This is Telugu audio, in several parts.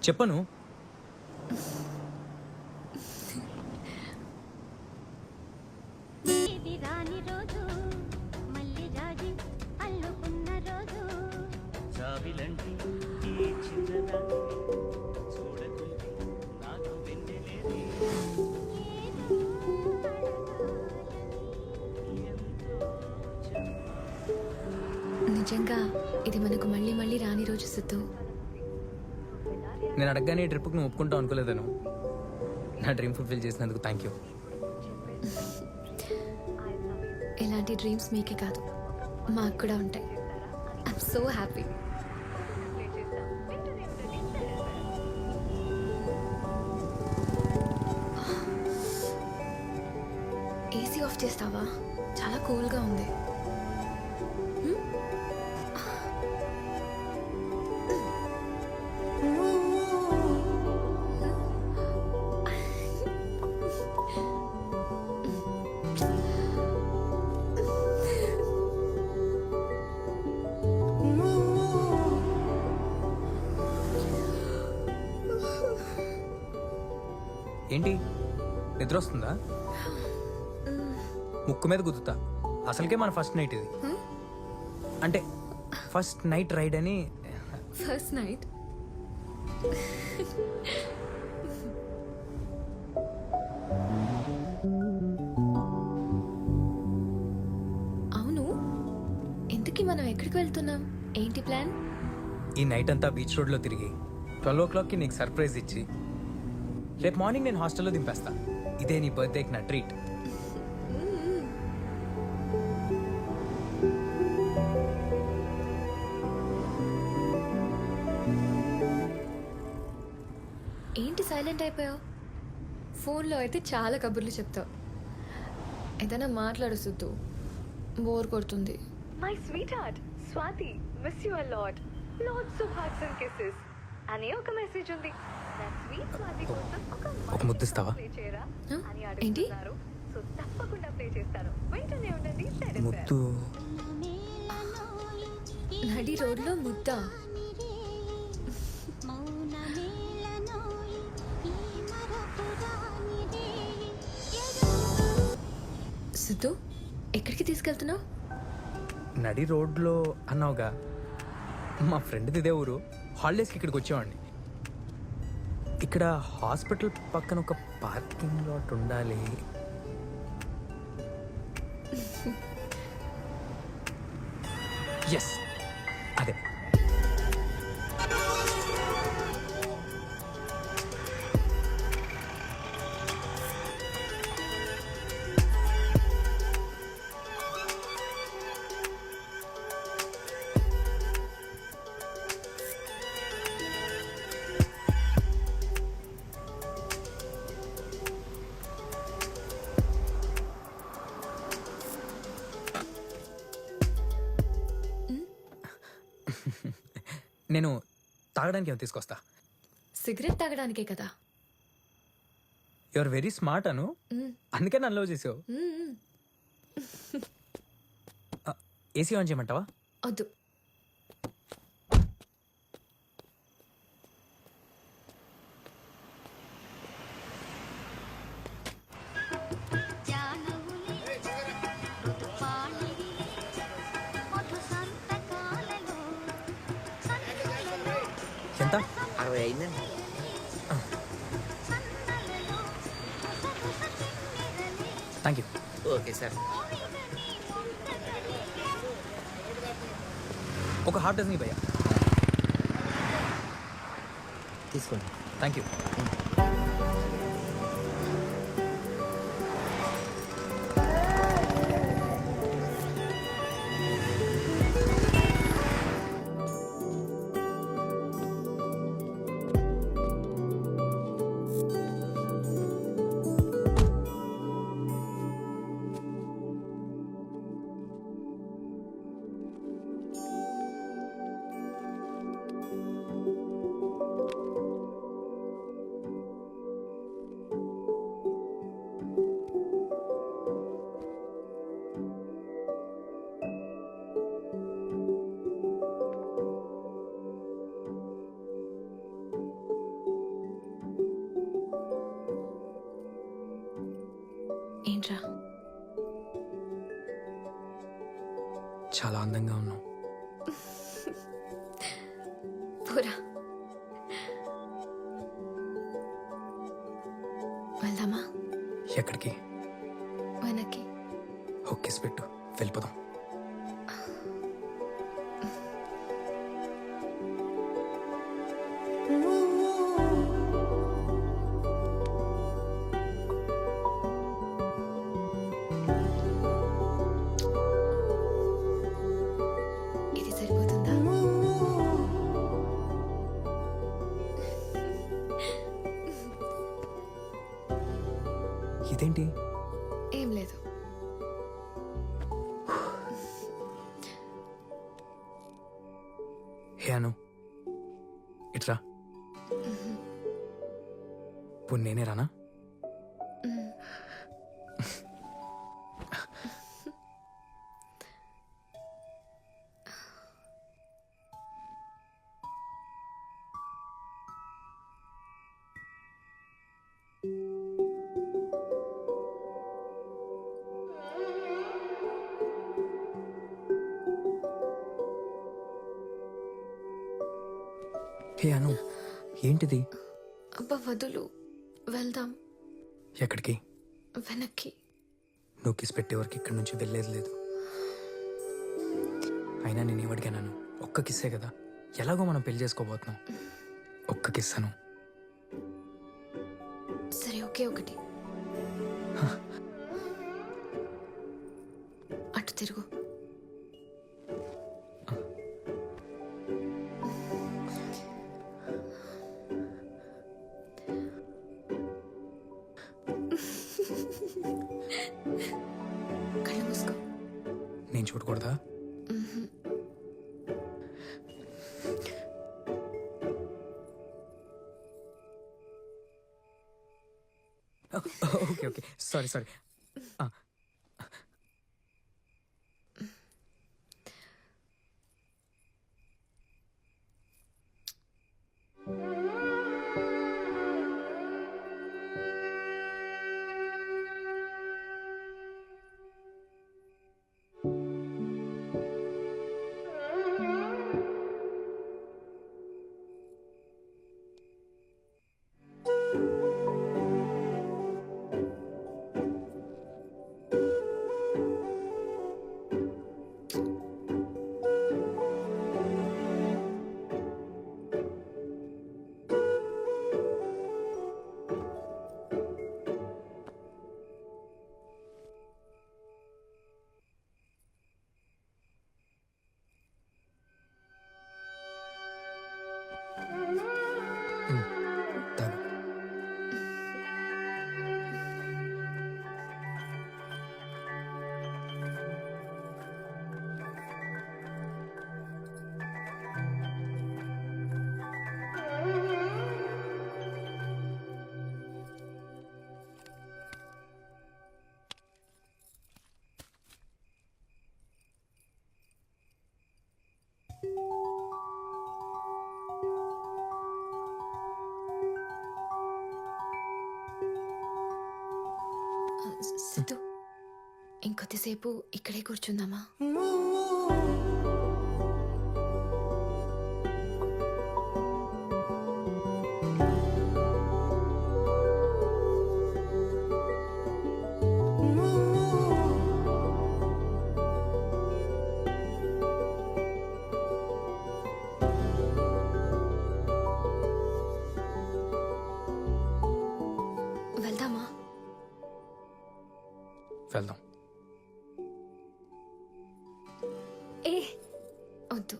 చెప్పను. ఇది రాని రోజు మళ్ళీ రాజి అల్లుకున్న రోజు జాబిలంటి ఈ చిన్నదాన్ని చూడకుంటే నాకు వెన్నెలేది ఏదో నిజంగా ఇది మనకు మళ్ళీ మళ్ళీ రాని రోజు సిద్ధు. నేను అడగగానే ఈ ట్రిప్కి నువ్వు ఒప్పుకుంటావు అనుకోలేదను. నా డ్రీమ్ ఫుల్ఫిల్ చేసినందుకు థ్యాంక్ యూ. ఇలాంటి డ్రీమ్స్ మీకే కాదు మాకు కూడా ఉంటాయి. I'm so happy. AC of చేస్తావా? చాలా కూల్గా ఉంది. ఏంటి నిద్ర వస్తుందా? ముక్కు మీద గుద్దుతా. అసలుకే మన ఫస్ట్ నైట్ ఇది. అంటే ఫస్ట్ నైట్ రైడ్ అని. ఫస్ట్ నైట్ అవును, ఇంతకీ మనం ఎక్కడికి వెళ్తున్నాం? ఏంటి ప్లాన్? ఈ నైట్ అంతా బీచ్ రోడ్లో తిరిగి 12 o'clockకి నీకు సర్ప్రైజ్ ఇచ్చి రేపు మార్నింగ్ నేను హాస్టల్లో దింపేస్తా. ఇదే నీ బర్త్డేకి నా ట్రీట్. ఏంటి సైలెంట్ అయిపోయావు? ఫోన్లో అయితే చాలా కబుర్లు చెప్తావు. ఏదైనా మాట్లాడు సిద్ధు, బోర్ కొడుతుంది. My sweetheart, Swati, miss you a lot. Lots of hugs and kisses. అని ఒక మెసేజ్ ఉంది. నా స్వీట్ స్వాతి కోసం ఒక ముద్దు ఇస్తావా? ప్లే చేయరా అని ఏంటి? అడుగుతున్నారు. సో తప్పకుండా ప్లే చేస్తాను. వెంటనే ఉండండి. ముద్దు నడి రోడ్లో ముద్ద. సిద్ధు, ఎక్కడికి తీసుకెళ్తున్నావు? నడి రోడ్లో అన్నావుగా, మా ఫ్రెండ్ది ఇదే ఊరు. హాలిడేస్కి ఇక్కడికి వచ్చేవాడిని. ఇక్కడ హాస్పిటల్ పక్కన ఒక పార్కింగ్ లాట్ ఉండాలి. ఎస్, అదే. నేను తాగడానికి ఏమైనా తీసుకొస్తా. సిగరెట్ తాగడానికే కదా. యు ఆర్ వెరీ స్మార్ట్ అను. అందుకే నన్ను లవ్ చేసావు. ఏసీ ఆన్ చేయమంటావా? వద్దు. ఎంత? 60 అయిందండి. Thank you. Okay sir. ఒక హాఫ్ డజన్ భయ్యా. తీసుకోండి. Thank you. చాలా అందంగా ఉన్నావు. పోరా, వెళ్దామా? ఎక్కడికి? వెనక్కి. హొక్కేసి పెట్టు, వెళ్ళిపోదాం. ఇది సరిపోతుందా? ఇదేంటి? ఏం లేదు. హే అను, ఇట్రా. ఇప్పుడు నేనే రానా? హే అను, ఏంటిది? అబ్బా వదులు, వెళ్దాం. ఎక్కడికి? వెనక్కి. నువ్వు కిస్ పెట్టే వరకు ఇక్కడి నుంచి వెళ్ళేది లేదు. అయినా నేను ఏమడిగాను? ఒక్క కిస్సే కదా, ఎలాగో మనం పెళ్లి చేసుకోబోతున్నాం. ఒక్క కిస్ అను. సరే, ఒకే ఒకటి. అటు తిరుగు. కళ్ళు మూసుకో. నేను చూడకూడదా? Okay okay, sorry sorry. తాగు. సిద్ధు, ఇంకొద్దిసేపు ఇక్కడే కూర్చుందామా? వెళ్దామా? వెళ్దాం. ఏ వద్దు.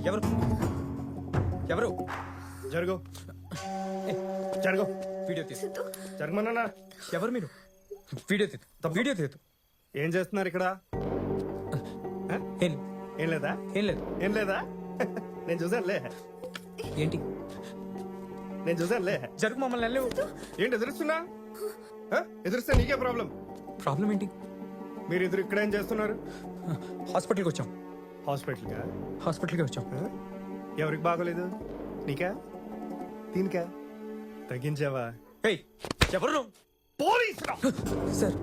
ఎవరు? ఎవరు? జరుగు జరుగు వీడియో తీసు. జరగమన్నా. ఎవరు మీరు? వీడియో తీదు, వీడియో తీదు. ఏం చేస్తున్నారు ఇక్కడ? ఏం ఏం లేదా? ఏం లేదు. ఏం లేదా? నేను చూసానులే. ఏంటి? నేను చూసానులే. జరుగు మమ్మల్ని వెళ్ళలేవు. ఏంటి ఎదురుస్తున్నా? ఎదురుస్తే నీకే ప్రాబ్లం. ప్రాబ్లం ఏంటి? మీరు ఇద్దరు ఇక్కడ ఏం చేస్తున్నారు? హాస్పిటల్కి వచ్చాం. హాస్పిటల్గా? హాస్పిటల్కి వచ్చాం. ఎవరికి బాగోలేదు? నీకా? దీనికా? తగ్గించావా? ఏయ్, ఎవరు నువ్వు? పోలీసురా! సార్